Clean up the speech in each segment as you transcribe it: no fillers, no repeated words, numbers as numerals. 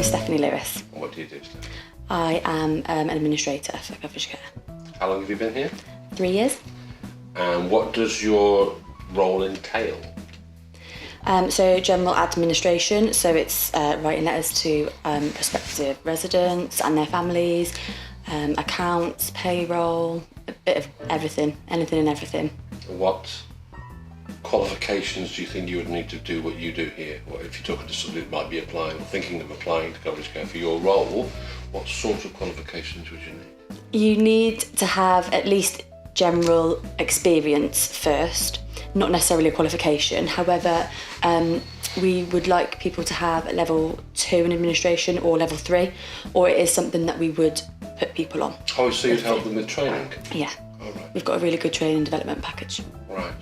Stephanie Lewis. And what do you do, Stephanie? I am an administrator for Coverage Care. How long have you been here? 3 years. And what does your role entail? So general administration, so it's writing letters to prospective residents and their families, accounts, payroll, a bit of everything, anything and everything. What qualifications do you think you would need to do what you do here? Or if you're talking to somebody that might be applying or thinking of applying to Coverage Care for your role, what sort of qualifications would you need? You need to have at least general experience first, not necessarily a qualification. However, we would like people to have a level 2 in administration or level 3, or it is something that we would put people on. Oh, so you'd help them with training? Yeah. Oh, right. We've got a really good training and development package. Right.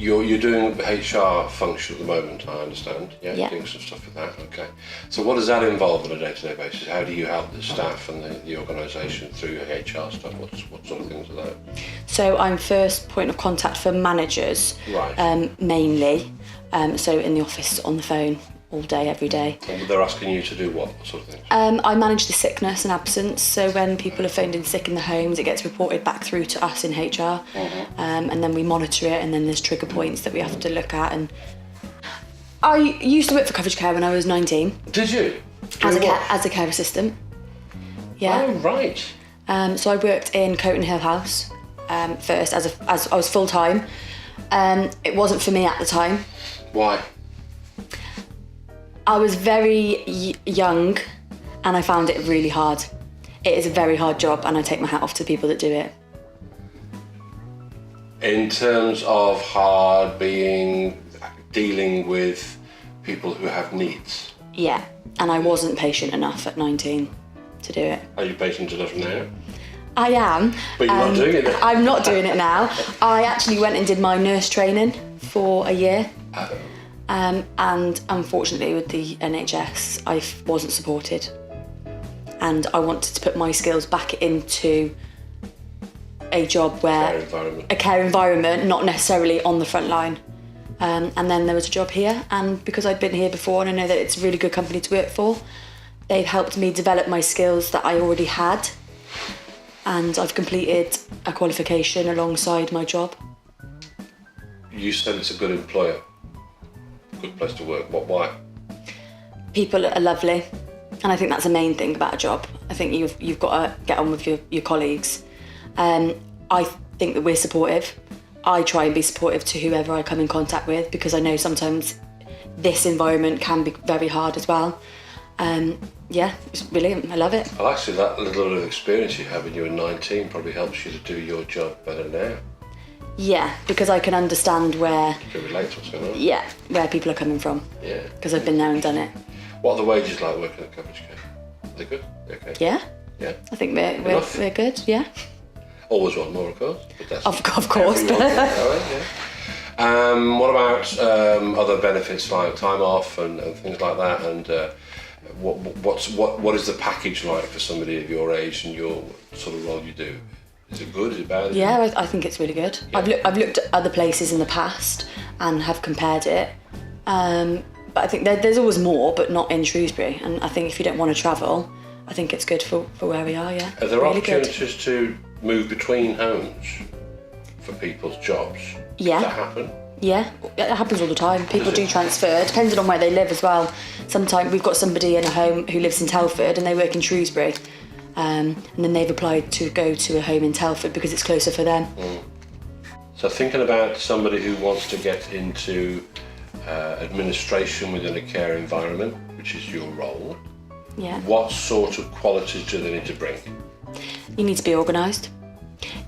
You're doing the HR function at the moment, I understand. Yeah. Yeah. Doing some stuff with that. Okay. So what does that involve on a day-to-day basis? How do you help the staff and the organisation through your HR stuff? What sort of things are that? So I'm first point of contact for managers, Right. mainly. So in the office, on the phone, all day, every day. And they're asking you to do what sort of things? I manage the sickness and absence, so when people are phoned in sick in the homes, it gets reported back through to us in HR, and then we monitor it, and then there's trigger points that we have to look at. And I used to work for Coverage Care when I was 19. Did you? As a care assistant. Yeah. Oh, right. So I worked in Coton Hill House first as I was full time. It wasn't for me at the time. Why? I was very young and I found it really hard. It is a very hard job and I take my hat off to the people that do it. In terms of dealing with people who have needs. Yeah, and I wasn't patient enough at 19 to do it. Are you patient enough now? I am. But you're not doing it now. I'm not doing it now. I actually went and did my nurse training for a year. And unfortunately with the NHS, I wasn't supported. And I wanted to put my skills back into a job where... A care environment, not necessarily on the front line. And then there was a job here, and because I'd been here before and I know that it's a really good company to work for, they've helped me develop my skills that I already had. And I've completed a qualification alongside my job. You said it's a good employer. Good place to work. Why? People are lovely, and I think that's the main thing about a job. I think you've got to get on with your colleagues. I think that we're supportive. I try and be supportive to whoever I come in contact with, because I know sometimes this environment can be very hard as well. Yeah, it's brilliant. I love it. Well, actually, that little bit of experience you had when you were 19 probably helps you to do your job better now. Yeah, because I can understand where... You can relate to what's going on. Yeah, where people are coming from. Yeah. Because I've been there and done it. What are the wages like working at Coverage Care? Are they good? Okay. Yeah. Yeah. I think we're good, yeah. Always want more, of course. But that's Of course. What about other benefits like time off and things like that? And what is the package like for somebody of your age and your sort of role you do? Is it good? Is it bad? Yeah, I think it's really good. Yeah. I've looked at other places in the past and have compared it. But I think there's always more, but not in Shrewsbury. And I think if you don't want to travel, I think it's good for where we are, yeah. Are there really opportunities to move between homes for people's jobs? Yeah. Does that happen? Yeah, it happens all the time. People do transfer, depending on where they live as well. Sometimes we've got somebody in a home who lives in Telford and they work in Shrewsbury. And then they've applied to go to a home in Telford because it's closer for them. So thinking about somebody who wants to get into administration within a care environment, which is your role, Yeah. what sort of qualities do they need to bring? You need to be organised.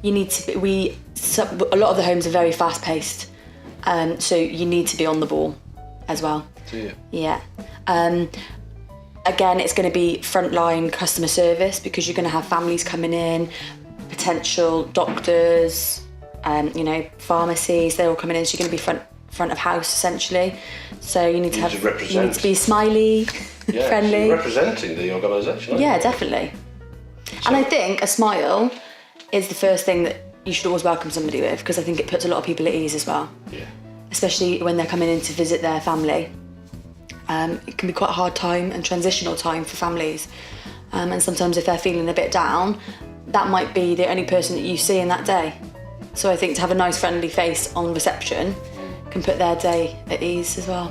You need to be, a lot of the homes are very fast paced. So you need to be on the ball as well. Do you? Yeah. Again, it's going to be frontline customer service because you're going to have families coming in, potential doctors, pharmacies, they're all coming in. So you're going to be front of house essentially. So you need you need to be smiley, Yeah, friendly. so you're representing the organisation, aren't Yeah, you? definitely. And I think a smile is the first thing that you should always welcome somebody with, because I think it puts a lot of people at ease as well. Yeah. Especially when they're coming in to visit their family. It can be quite a hard time and transitional time for families. And sometimes if they're feeling a bit down, that might be the only person that you see in that day. So I think to have a nice friendly face on reception can put their day at ease as well.